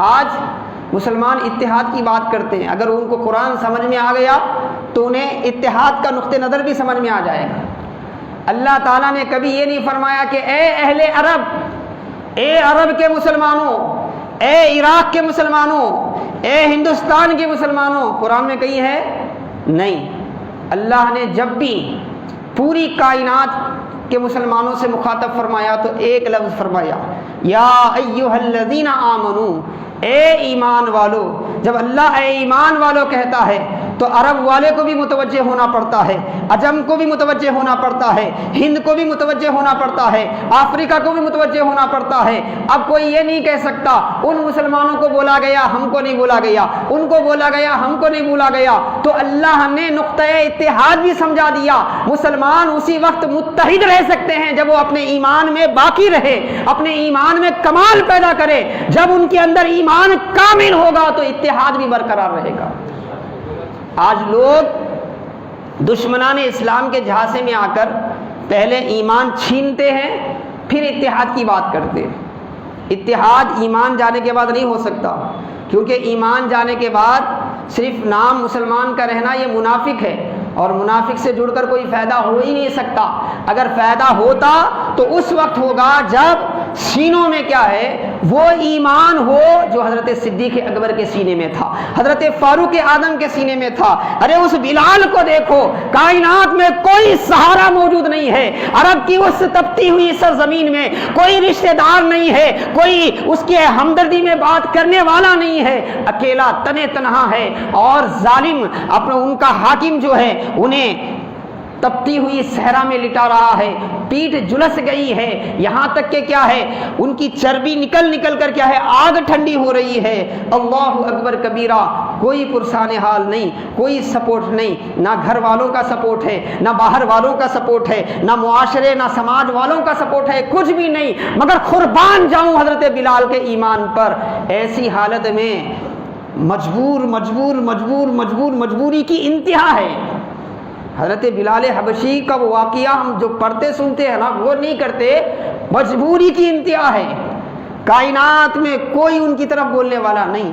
آج مسلمان اتحاد کی بات کرتے ہیں، اگر ان کو قرآن سمجھ میں آ گیا تو انہیں اتحاد کا نقطہ نظر بھی سمجھ میں آ جائے گا۔ اللہ تعالیٰ نے کبھی یہ نہیں فرمایا کہ اے اہل عرب، اے عرب کے مسلمانوں، اے عراق کے مسلمانوں، اے ہندوستان کے مسلمانوں، قرآن میں کہیں ہے؟ نہیں۔ اللہ نے جب بھی پوری کائنات کے مسلمانوں سے مخاطب فرمایا تو ایک لفظ فرمایا، یا ایھا الذین آمنو، اے ایمان والو۔ جب اللہ اے ایمان والو کہتا ہے تو عرب والے کو بھی متوجہ ہونا پڑتا ہے، عجم کو بھی متوجہ ہونا پڑتا ہے، ہند کو بھی متوجہ ہونا پڑتا ہے، افریقہ کو بھی متوجہ ہونا پڑتا ہے۔ اب کوئی یہ نہیں کہہ سکتا ان مسلمانوں کو بولا گیا ہم کو نہیں بولا گیا، ان کو بولا گیا ہم کو نہیں بولا گیا۔ تو اللہ نے نقطۂ اتحاد بھی سمجھا دیا۔ مسلمان اسی وقت متحد رہ سکتے ہیں جب وہ اپنے ایمان میں باقی رہے، اپنے ایمان میں کمال پیدا کرے۔ جب ان کے اندر ایمان کامل ہوگا تو اتحاد بھی برقرار رہے گا۔ آج لوگ دشمنان اسلام کے جھانسے میں آ کر پہلے ایمان چھینتے ہیں، پھر اتحاد کی بات کرتے ہیں۔ اتحاد ایمان جانے کے بعد نہیں ہو سکتا، کیونکہ ایمان جانے کے بعد صرف نام مسلمان کا رہنا یہ منافق ہے، اور منافق سے جڑ کر کوئی فائدہ ہو ہی نہیں سکتا۔ اگر فائدہ ہوتا تو اس وقت ہوگا جب سینوں میں کیا ہے، وہ ایمان ہو جو حضرت صدیق اکبر کے سینے میں تھا، حضرت فاروق اعظم کے سینے میں تھا۔ ارے اس بلال کو دیکھو، کائنات میں کوئی سہارا موجود نہیں ہے، عرب کی اس تپتی ہوئی سرزمین میں کوئی رشتہ دار نہیں ہے، کوئی اس کے ہمدردی میں بات کرنے والا نہیں ہے، اکیلا تنے تنہا ہے، اور ظالم اپنا ان کا حاکم جو ہے انہیں تپتی ہوئی صحرا میں لٹا رہا ہے، پیٹھ جلس گئی ہے، یہاں تک کہ کیا ہے ان کی چربی نکل کر کیا ہے آگ ٹھنڈی ہو رہی ہے۔ اللہ اکبر کبیرہ، کوئی پرسان حال نہیں، کوئی سپورٹ نہیں، نہ گھر والوں کا سپورٹ ہے، نہ باہر والوں کا سپورٹ ہے، نہ معاشرے نہ سماج والوں کا سپورٹ ہے، کچھ بھی نہیں، مگر قربان جاؤں حضرت بلال کے ایمان پر۔ ایسی حالت میں مجبوری کی انتہا ہے۔ حضرت بلال حبشی کا وہ واقعہ ہم جو پڑھتے سنتے ہیں نا وہ نہیں کرتے، مجبوری کی انتہا ہے۔ کائنات میں کوئی ان کی طرف بولنے والا نہیں،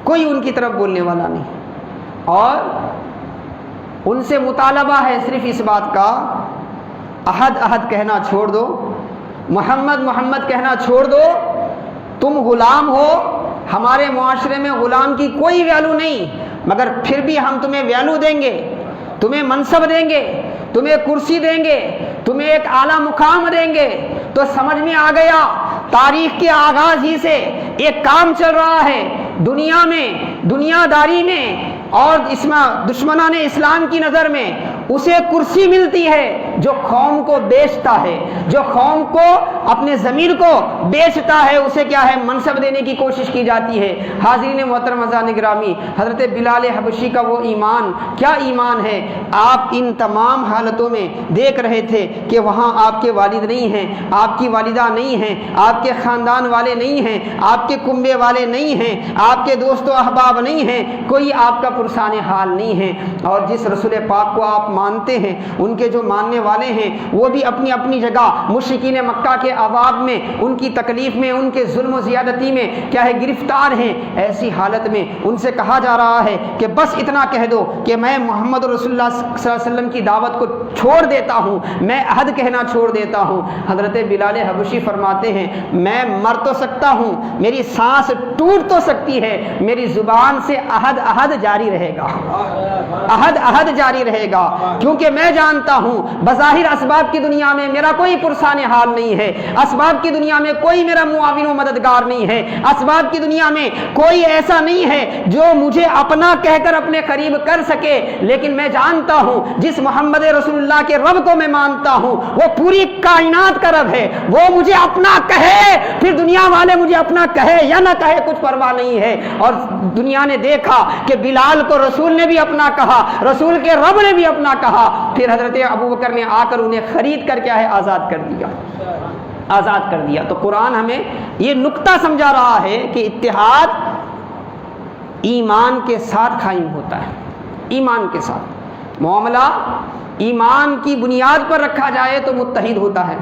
کوئی ان کی طرف بولنے والا نہیں، اور ان سے مطالبہ ہے صرف اس بات کا، احد کہنا چھوڑ دو، محمد کہنا چھوڑ دو، تم غلام ہو، ہمارے معاشرے میں غلام کی کوئی ویلو نہیں، مگر پھر بھی ہم تمہیں ویلو دیں گے، تمہیں منصب دیں گے، تمہیں کرسی دیں گے، تمہیں ایک اعلیٰ مقام دیں گے۔ تو سمجھ میں آ گیا تاریخ کے آغاز ہی سے ایک کام چل رہا ہے دنیا میں، دنیا داری میں، اور اس میں دشمنان اسلام کی نظر میں اسے کرسی ملتی ہے جو قوم کو بیچتا ہے، جو قوم کو اپنے ضمیر کو بیچتا ہے، اسے کیا ہے منصب دینے کی کوشش کی جاتی ہے۔ حاضرین محترم عزیزان گرامی، حضرت بلال حبشی کا وہ ایمان کیا ایمان ہے! آپ ان تمام حالتوں میں دیکھ رہے تھے کہ وہاں آپ کے والد نہیں ہیں، آپ کی والدہ نہیں ہیں، آپ کے خاندان والے نہیں ہیں، آپ کے کنبے والے نہیں ہیں، آپ کے دوست و احباب نہیں ہیں، کوئی آپ کا پرسان حال نہیں ہے، اور جس رسول پاک کو آپ مانتے ہیں، ان کے جو ماننے والے ہیں وہ بھی اپنی اپنی جگہ مشرکین مکہ کے عذاب میں، ان کی تکلیف میں، ان کے ظلم و زیادتی میں کیا ہے گرفتار ہیں۔ ایسی حالت میں ان سے کہا جا رہا ہے کہ بس اتنا کہہ دو کہ میں محمد رسول اللہ صلی اللہ علیہ وسلم کی دعوت کو چھوڑ دیتا ہوں، میں عہد کہنا چھوڑ دیتا ہوں۔ حضرت بلال حبشی فرماتے ہیں میں مر تو سکتا ہوں، میری سانس ٹوٹ تو سکتی ہے، میری زبان سے عہد جاری رہے گا، عہد جاری رہے گا، کیونکہ میں جانتا ہوں بظاہر اسباب کی دنیا میں میرا کوئی پرسان حال نہیں ہے، اسباب کی دنیا میں کوئی میرا معاون و مددگار نہیں ہے، اسباب کی دنیا میں کوئی ایسا نہیں ہے جو مجھے اپنا کہہ کر اپنے قریب کر سکے، لیکن میں جانتا ہوں جس محمد رسول اللہ کے رب کو میں مانتا ہوں وہ پوری کائنات کا رب ہے، وہ مجھے اپنا کہے، پھر دنیا والے مجھے اپنا کہے یا نہ کہے کچھ پرواہ نہیں ہے۔ اور دنیا نے دیکھا کہ بلال کو رسول نے بھی اپنا کہا، رسول کے رب نے بھی اپنا کہا، پھر حضرت ابوبکر نے آ کر انہیں خرید کر کیا ہے آزاد کر دیا۔ تو قرآن ہمیں یہ نقطہ سمجھا رہا ہے کہ اتحاد ایمان کے ساتھ قائم ہوتا ہے، ایمان کے ساتھ معاملہ ایمان کی بنیاد پر رکھا جائے تو متحد ہوتا ہے،